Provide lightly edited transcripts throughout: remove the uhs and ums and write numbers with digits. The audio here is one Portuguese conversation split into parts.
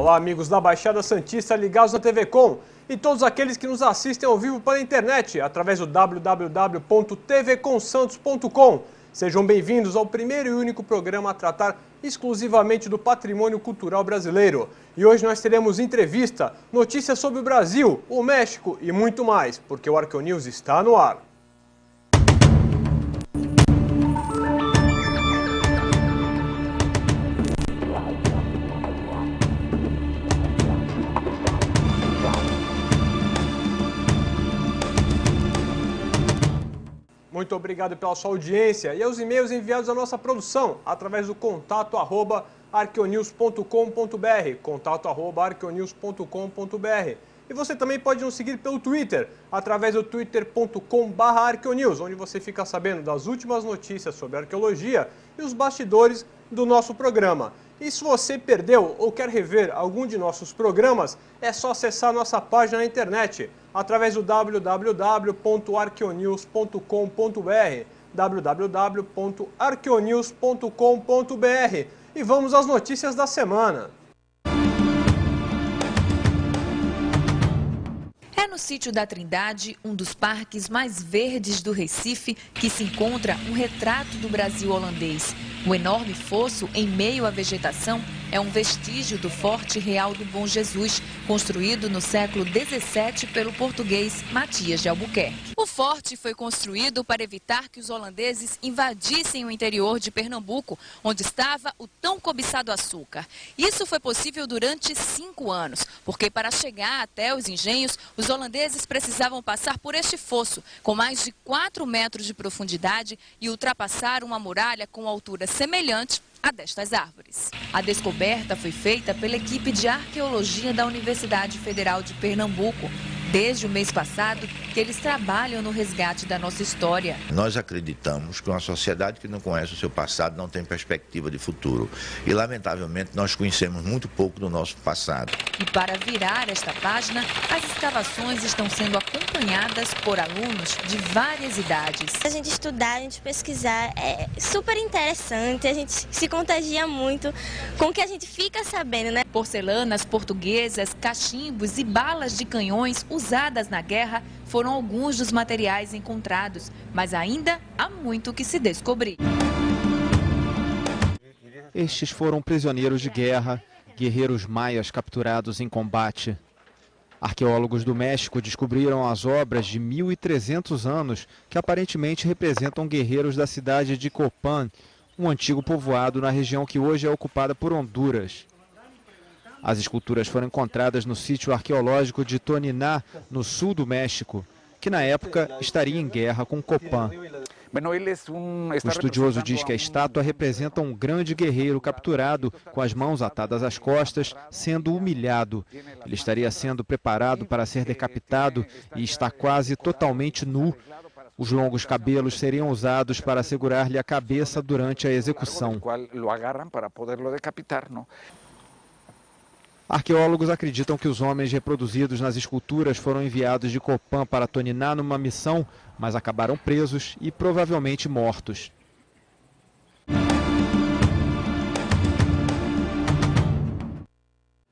Olá, amigos da Baixada Santista ligados na TV Com e todos aqueles que nos assistem ao vivo pela internet através do www.tvcomsantos.com. Sejam bem-vindos ao primeiro e único programa a tratar exclusivamente do patrimônio cultural brasileiro. E hoje nós teremos entrevista, notícias sobre o Brasil, o México e muito mais, porque o ArqueoNews está no ar. Muito obrigado pela sua audiência e aos e-mails enviados à nossa produção através do contato@arqueonews.com.br, contato@arqueonews.com.br. E você também pode nos seguir pelo Twitter, através do twitter.com/arqueonews, onde você fica sabendo das últimas notícias sobre arqueologia e os bastidores do nosso programa. E se você perdeu ou quer rever algum de nossos programas, é só acessar nossa página na internet, através do www.arqueonews.com.br, www.arqueonews.com.br. E vamos às notícias da semana. É no Sítio da Trindade, um dos parques mais verdes do Recife, que se encontra um retrato do Brasil holandês. O enorme fosso em meio à vegetação é um vestígio do Forte Real do Bom Jesus, construído no século XVII pelo português Matias de Albuquerque. O forte foi construído para evitar que os holandeses invadissem o interior de Pernambuco, onde estava o tão cobiçado açúcar. Isso foi possível durante 5 anos, porque para chegar até os engenhos, os holandeses precisavam passar por este fosso, com mais de 4 metros de profundidade e ultrapassar uma muralha com altura semelhante a destas árvores. A descoberta foi feita pela equipe de arqueologia da Universidade Federal de Pernambuco. Desde o mês passado que eles trabalham no resgate da nossa história. Nós acreditamos que uma sociedade que não conhece o seu passado não tem perspectiva de futuro. E, lamentavelmente, nós conhecemos muito pouco do nosso passado. E para virar esta página, as escavações estão sendo acompanhadas por alunos de várias idades. A gente estudar, a gente pesquisar é super interessante, a gente se contagia muito com o que a gente fica sabendo, né? Porcelanas portuguesas, cachimbos e balas de canhões usadas na guerra foram alguns dos materiais encontrados, mas ainda há muito que se descobrir. Estes foram prisioneiros de guerra, guerreiros maias capturados em combate. Arqueólogos do México descobriram as obras de 1.300 anos que aparentemente representam guerreiros da cidade de Copán, um antigo povoado na região que hoje é ocupada por Honduras. As esculturas foram encontradas no sítio arqueológico de Toniná, no sul do México, que na época estaria em guerra com Copán. O estudioso diz que a estátua representa um grande guerreiro capturado, com as mãos atadas às costas, sendo humilhado. Ele estaria sendo preparado para ser decapitado e está quase totalmente nu. Os longos cabelos seriam usados para segurar-lhe a cabeça durante a execução. Arqueólogos acreditam que os homens reproduzidos nas esculturas foram enviados de Copán para Toniná numa missão, mas acabaram presos e provavelmente mortos.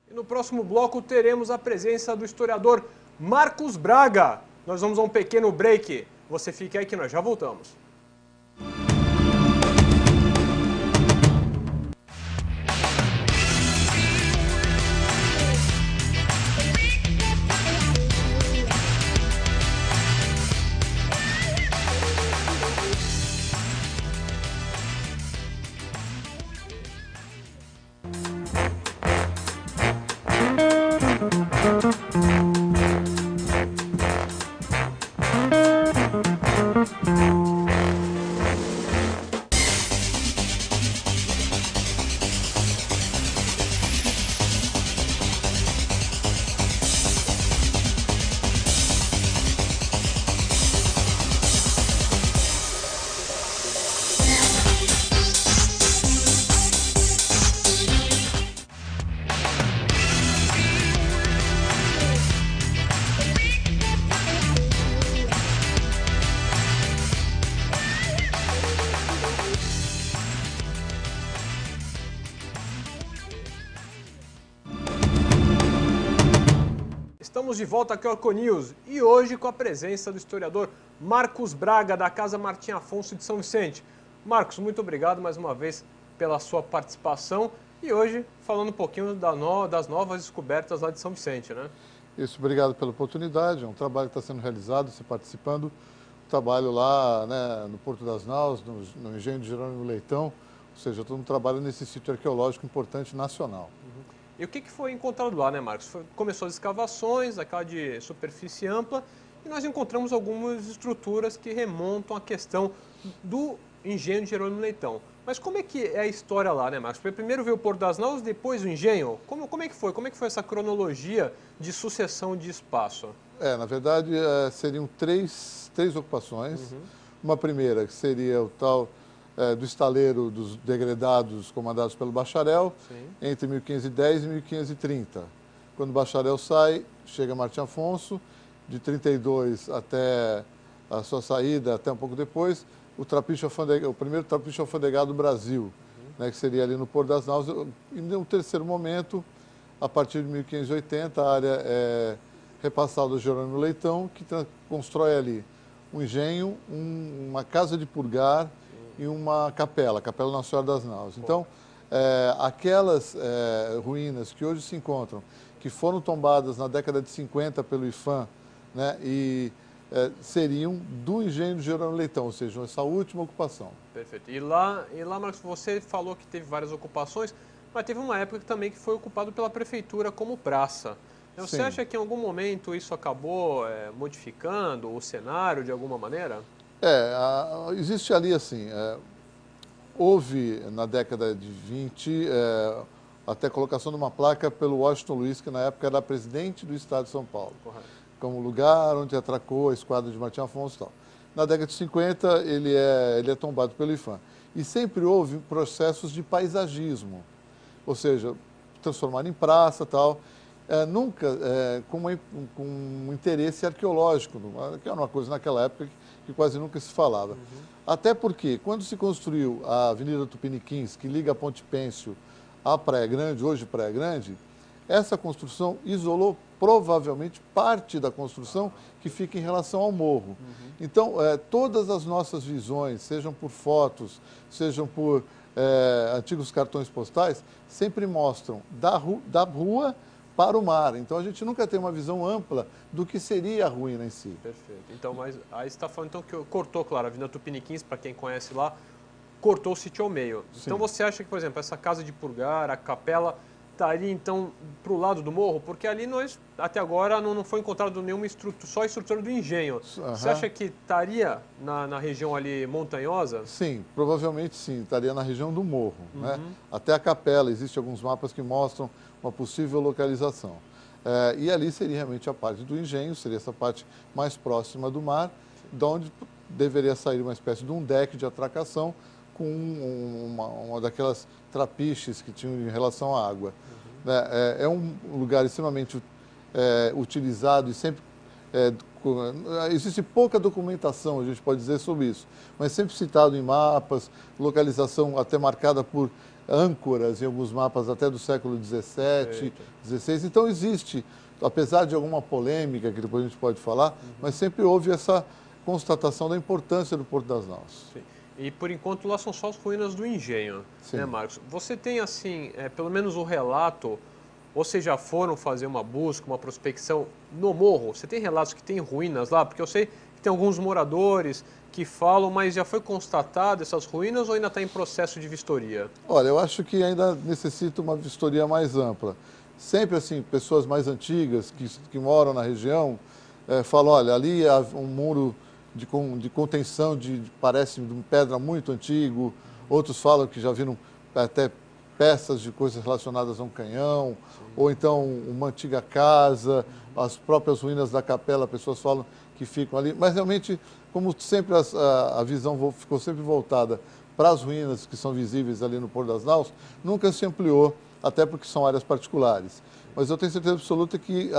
E no próximo bloco teremos a presença do historiador Marcos Braga. Nós vamos a um pequeno break. Você fica aí que nós já voltamos. Estamos de volta aqui ao ArcoNews e hoje com a presença do historiador Marcos Braga, da Casa Martim Afonso de São Vicente. Marcos, muito obrigado mais uma vez pela sua participação e hoje falando um pouquinho das novas descobertas lá de São Vicente, né? Isso, obrigado pela oportunidade, é um trabalho que está sendo realizado, você participando, trabalho lá, né, no Porto das Naus, no Engenho de Jerônimo Leitão, ou seja, todo um trabalho nesse sítio arqueológico importante nacional. E o que foi encontrado lá, né, Marcos? Começou as escavações, aquela de superfície ampla, e nós encontramos algumas estruturas que remontam à questão do engenho de Jerônimo Leitão. Mas como é que é a história lá, né, Marcos? Porque primeiro veio o Porto das Naus, depois o engenho. Como é que foi? Como é que foi essa cronologia de sucessão de espaço? Na verdade, seriam três ocupações. Uma primeira, que seria o tal do estaleiro dos degredados comandados pelo Bacharel, sim, entre 1510 e 1530. Quando o Bacharel sai, chega Martim Afonso, de 32 até a sua saída, até um pouco depois, o primeiro trapiche alfandegado do Brasil, né, que seria ali no Porto das Naus. E no terceiro momento, a partir de 1580, a área é repassada ao Jerônimo Leitão, que constrói ali um engenho, uma casa de purgar e uma capela, a Capela Nossa Senhora das Naus. Então, aquelas ruínas que hoje se encontram, que foram tombadas na década de 50 pelo IPHAN, né, e seriam do engenho de Jerônimo Leitão, ou seja, essa última ocupação. Perfeito. E lá, Marcos, você falou que teve várias ocupações, mas teve uma época também que foi ocupado pela prefeitura como praça. Você Sim. acha que em algum momento isso acabou modificando o cenário de alguma maneira? Existe ali assim, houve na década de 20 até a colocação de uma placa pelo Washington Luiz, que na época era presidente do estado de São Paulo. Correto. Como lugar onde atracou a esquadra de Martim Afonso e tal. Na década de 50 ele é tombado pelo IPHAN. E sempre houve processos de paisagismo, ou seja, transformar em praça e tal. Nunca com um interesse arqueológico, que era uma coisa naquela época que quase nunca se falava. Até porque, quando se construiu a Avenida Tupiniquins, que liga a Ponte Pêncio à Praia Grande, hoje Praia Grande, essa construção isolou provavelmente parte da construção que fica em relação ao morro. Então, todas as nossas visões, sejam por fotos, sejam por antigos cartões postais, sempre mostram da rua para o mar. Então, a gente nunca tem uma visão ampla do que seria a ruína em si. Perfeito. Então, mas aí você está falando então, que cortou, claro, a Avenida Tupiniquins, para quem conhece lá, cortou o sítio ao meio. Sim. Então, você acha que, por exemplo, essa casa de purgar, a capela, estaria, então, para o lado do morro? Porque ali nós, até agora, não foi encontrado nenhuma estrutura, só a estrutura do engenho. Você acha que estaria na região ali montanhosa? Sim, provavelmente sim, estaria na região do morro. Né? Até a capela, existem alguns mapas que mostram uma possível localização. E ali seria realmente a parte do engenho, seria essa parte mais próxima do mar, de onde deveria sair uma espécie de um deck de atracação com uma daquelas trapiches que tinham em relação à água. É um lugar extremamente utilizado e sempre... existe pouca documentação, a gente pode dizer, sobre isso, mas sempre citado em mapas, localização até marcada por âncoras em alguns mapas até do século XVII, XVI. Então existe, apesar de alguma polêmica que depois a gente pode falar, mas sempre houve essa constatação da importância do Porto das Naus. Sim. E por enquanto lá são só as ruínas do engenho, né, Marcos? Você tem assim, pelo menos o relato, ou vocês já foram fazer uma busca, uma prospecção no morro? Você tem relatos que tem ruínas lá? Porque eu sei que tem alguns moradores que falam, mas já foi constatado essas ruínas ou ainda está em processo de vistoria? Olha, eu acho que ainda necessita uma vistoria mais ampla. Sempre assim, pessoas mais antigas que moram na região falam, olha, ali há um muro de contenção, parece de uma pedra muito antigo. Outros falam que já viram até peças de coisas relacionadas a um canhão, ou então uma antiga casa, as próprias ruínas da capela, pessoas falam que ficam ali. Mas realmente, como sempre a visão ficou sempre voltada para as ruínas que são visíveis ali no Porto das Naus, nunca se ampliou, até porque são áreas particulares. Mas eu tenho certeza absoluta que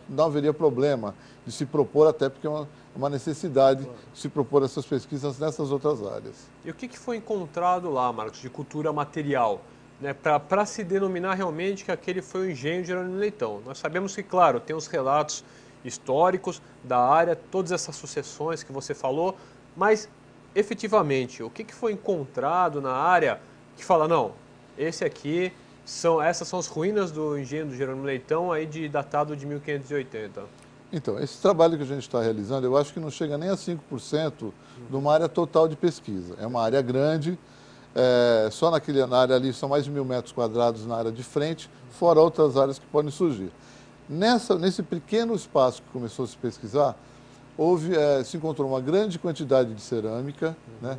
não haveria problema de se propor, até porque é uma necessidade de se propor essas pesquisas nessas outras áreas. E o que foi encontrado lá, Marcos, de cultura material? né, para se denominar realmente que aquele foi o engenho de Jerônimo Leitão. Nós sabemos que, claro, tem os relatos históricos da área, todas essas sucessões que você falou, mas efetivamente, o que foi encontrado na área que fala, não, essas são as ruínas do engenho do Jerônimo Leitão, aí datado de 1580? Então, esse trabalho que a gente está realizando, eu acho que não chega nem a 5% de uma área total de pesquisa. É uma área grande, só na área ali são mais de 1.000 metros quadrados na área de frente, fora outras áreas que podem surgir. Nesse pequeno espaço que começou a se pesquisar, se encontrou uma grande quantidade de cerâmica, né?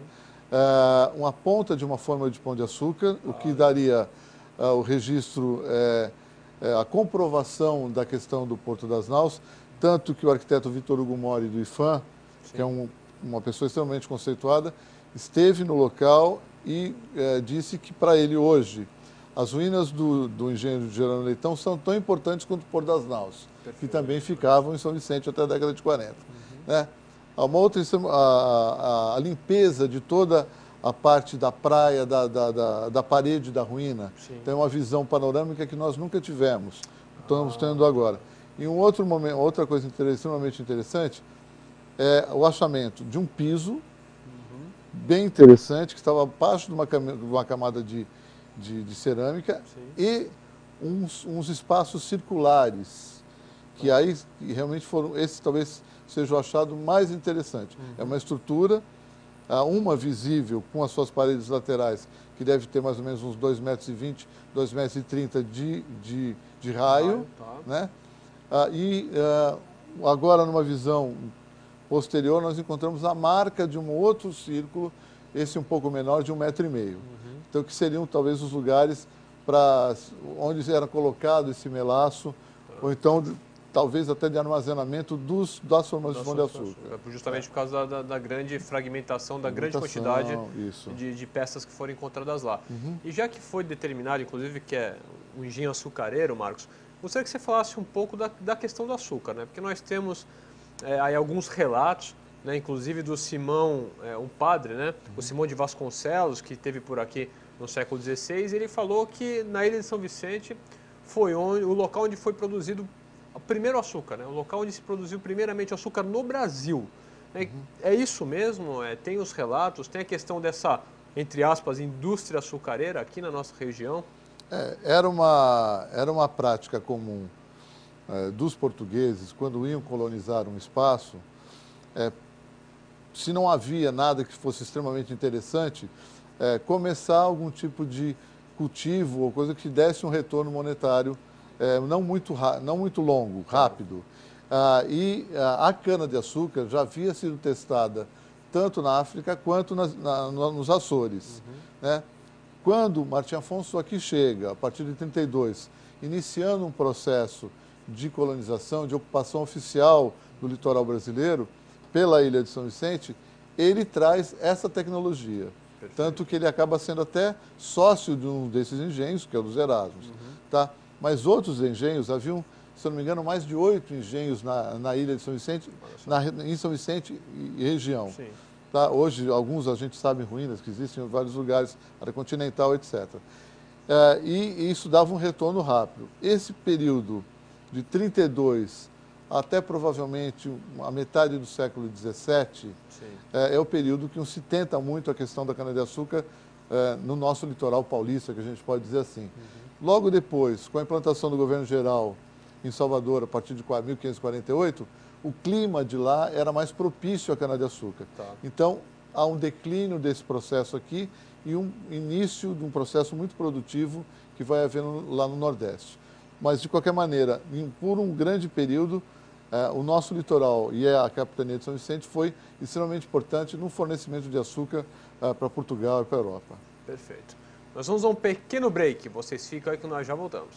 Uma ponta de uma forma de pão de açúcar, o que daria o registro, a comprovação da questão do Porto das Naus, tanto que o arquiteto Vitor Hugo Mori do IFAM, que é uma pessoa extremamente conceituada, esteve no local e disse que para ele hoje as ruínas do engenho de Jerônimo Leitão são tão importantes quanto o Porto das Naus, que também ficavam em São Vicente até a década de 40. Né? A limpeza de toda a parte da praia, da parede da ruína, tem uma visão panorâmica que nós nunca tivemos, estamos tendo agora. E outra coisa extremamente interessante é o achamento de um piso bem interessante, que estava abaixo de uma camada de cerâmica e uns espaços circulares, que aí realmente foram, esse talvez seja o achado mais interessante. É uma estrutura, uma visível com as suas paredes laterais, que deve ter mais ou menos uns 2,20 m, 2,30 m de raio, né? Agora, numa visão posterior, nós encontramos a marca de um outro círculo, esse um pouco menor, de 1,5 m. Então, que seriam talvez os lugares onde era colocado esse melaço, ou então talvez até de armazenamento das formas de pão de açúcar. Justamente por causa da grande fragmentação, da grande quantidade de peças que foram encontradas lá. E já que foi determinado, inclusive, que é o engenho açucareiro, Marcos, gostaria que você falasse um pouco da questão do açúcar, né? Porque nós temos aí alguns relatos, né, inclusive do Simão, um padre, né, o Simão de Vasconcelos, que esteve por aqui no século XVI, ele falou que na ilha de São Vicente foi o local onde foi produzido o primeiro açúcar, né, o local onde se produziu primeiramente o açúcar no Brasil. É isso mesmo? Tem os relatos, tem a questão dessa, entre aspas, indústria açucareira aqui na nossa região? Era uma prática comum dos portugueses, quando iam colonizar um espaço, se não havia nada que fosse extremamente interessante, começar algum tipo de cultivo ou coisa que desse um retorno monetário não muito longo, rápido. A cana-de-açúcar já havia sido testada tanto na África quanto nos Açores. Né? Quando Martim Afonso aqui chega, a partir de 32, iniciando um processo de colonização, de ocupação oficial do litoral brasileiro, pela ilha de São Vicente, ele traz essa tecnologia. Perfeito. Tanto que ele acaba sendo até sócio de um desses engenhos, que é o dos Erasmus. Tá? Mas outros engenhos, haviam, se eu não me engano, mais de 8 engenhos na ilha de São Vicente, em São Vicente e região. Sim. Tá? Hoje, alguns a gente sabe ruínas que existem em vários lugares, área continental, etc. E isso dava um retorno rápido. Esse período de 32 até provavelmente a metade do século XVII, é o período que se tenta muito a questão da cana-de-açúcar no nosso litoral paulista, que a gente pode dizer assim. Logo depois, com a implantação do governo geral em Salvador, a partir de 1548, o clima de lá era mais propício à cana-de-açúcar. Então, há um declínio desse processo aqui e um início de um processo muito produtivo que vai havendo lá no Nordeste. Mas, de qualquer maneira, por um grande período, o nosso litoral e a capitania de São Vicente foi extremamente importante no fornecimento de açúcar para Portugal e para a Europa. Perfeito. Nós vamos a um pequeno break. Vocês ficam aí que nós já voltamos.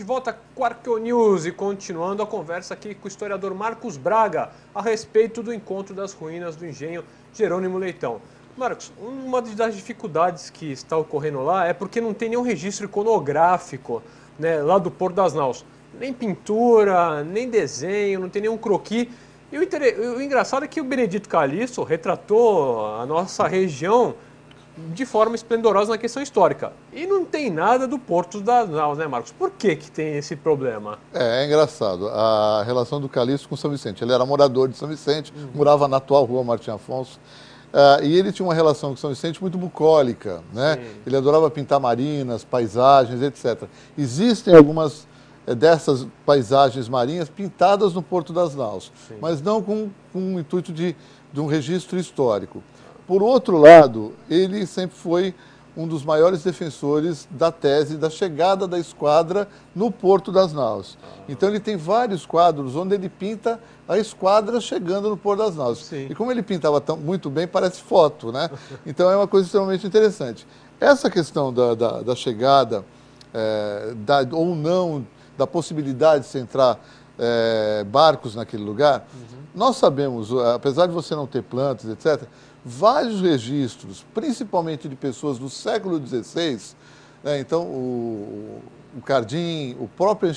de volta com o Arqueonews e continuando a conversa aqui com o historiador Marcos Braga a respeito do encontro das ruínas do engenho Jerônimo Leitão. Marcos, uma das dificuldades que está ocorrendo lá é porque não tem nenhum registro iconográfico, né, lá do Porto das Naus. Nem pintura, nem desenho, não tem nenhum croquis. E o engraçado é que o Benedito Calixto retratou a nossa região de forma esplendorosa na questão histórica. E não tem nada do Porto das Naus, né, Marcos? Por que tem esse problema? É engraçado. A relação do Calixto com São Vicente. Ele era morador de São Vicente, morava na atual rua Martim Afonso. E ele tinha uma relação com São Vicente muito bucólica, né? Ele adorava pintar marinas, paisagens, etc. Existem algumas dessas paisagens marinhas pintadas no Porto das Naus, mas não com o intuito de um registro histórico. Por outro lado, ele sempre foi um dos maiores defensores da tese da chegada da esquadra no Porto das Naus. Então ele tem vários quadros onde ele pinta a esquadra chegando no Porto das Naus. Sim. E como ele pintava muito bem, parece foto, né? Então é uma coisa extremamente interessante. Essa questão da chegada, ou não, da possibilidade de se entrar barcos naquele lugar, nós sabemos, apesar de você não ter plantas, etc., vários registros, principalmente de pessoas do século XVI, então o Cardim, o próprio